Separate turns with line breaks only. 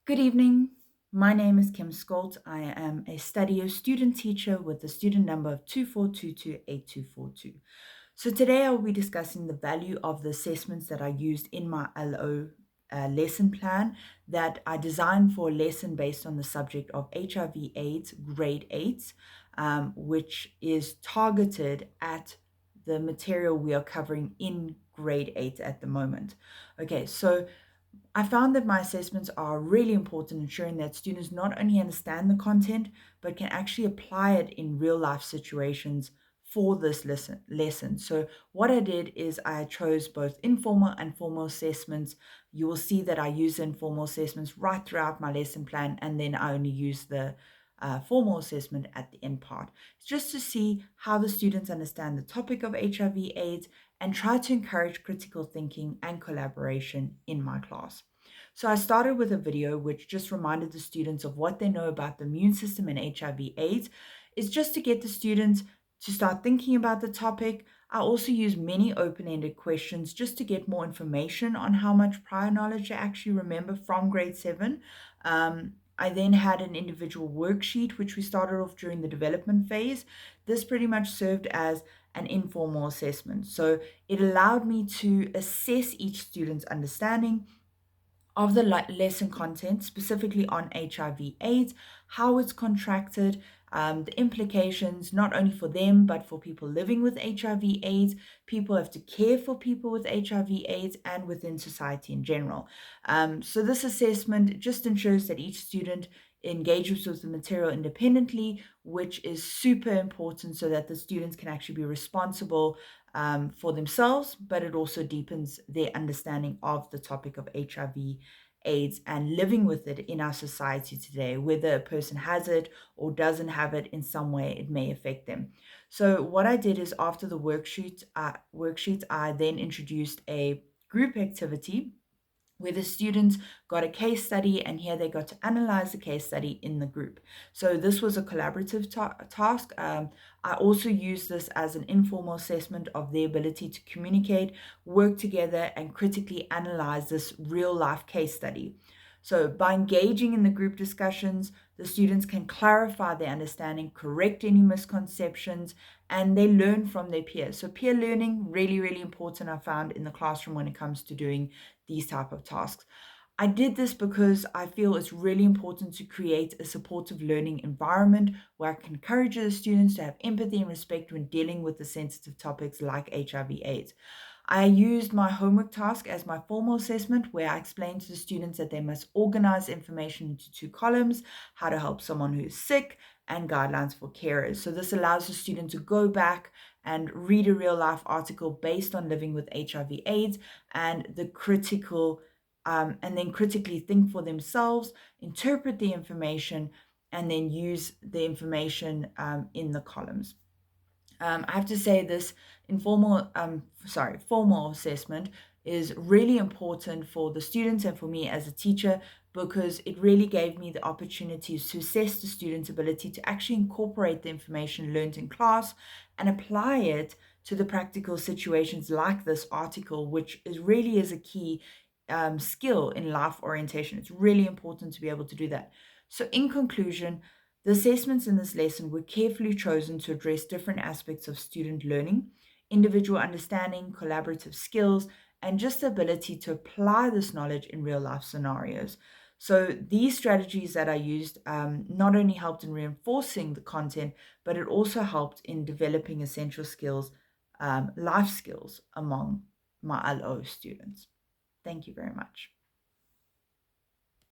Good evening. My name is Kim Scholtz. I am a study student teacher with the student number of 24228242. So today I will be discussing the value of the assessments that I used in my LO lesson plan that I designed for a lesson based on the subject of HIV/AIDS grade 8, which is targeted at the material we are covering in grade 8 at the moment. Okay, so I found that my assessments are really important, ensuring that students not only understand the content, but can actually apply it in real life situations for this lesson. So, what I did is I chose both informal and formal assessments. You will see that I use informal assessments right throughout my lesson plan, and then I only use the formal assessment at the end part. It's just to see how the students understand the topic of HIV/AIDS and try to encourage critical thinking and collaboration in my class. So I started with a video which just reminded the students of what they know about the immune system and HIV/AIDS. It's just to get the students to start thinking about the topic. I also use many open-ended questions just to get more information on how much prior knowledge I actually remember from grade 7. I then had an individual worksheet, which we started off during the development phase. This pretty much served as an informal assessment. So it allowed me to assess each student's understanding of the lesson content, specifically on HIV/AIDS, how it's contracted, the implications not only for them, but for people living with HIV/AIDS, people who have to care for people with HIV/AIDS, and within society in general. So this assessment just ensures that each student engages with the material independently, which is super important so that the students can actually be responsible for themselves, but it also deepens their understanding of the topic of HIV/AIDS and living with it in our society today. Whether a person has it or doesn't have it, in some way it may affect them. So what I did is after the worksheet, I then introduced a group activity where the students got a case study, and here they got to analyze the case study in the group. So this was a collaborative task. I also used this as an informal assessment of their ability to communicate, work together, and critically analyze this real life case study. So by engaging in the group discussions, the students can clarify their understanding, correct any misconceptions, and they learn from their peers. So peer learning, really, really important, I found, in the classroom when it comes to doing these type of tasks. I did this because I feel it's really important to create a supportive learning environment where I can encourage the students to have empathy and respect when dealing with the sensitive topics like HIV/AIDS. I used my homework task as my formal assessment, where I explained to the students that they must organize information into two columns: how to help someone who is sick and guidelines for carers. So this allows the student to go back and read a real life article based on living with HIV/AIDS and and then critically think for themselves, interpret the information, and then use the information in the columns. I have to say this formal assessment is really important for the students and for me as a teacher, because it really gave me the opportunities to assess the students' ability to actually incorporate the information learned in class and apply it to the practical situations like this article, which really is a key skill in life orientation. It's really important to be able to do that. So in conclusion, the assessments in this lesson were carefully chosen to address different aspects of student learning: individual understanding, collaborative skills, and just the ability to apply this knowledge in real life scenarios. So these strategies that I used not only helped in reinforcing the content, but it also helped in developing essential skills, life skills among my LO students. Thank you very much.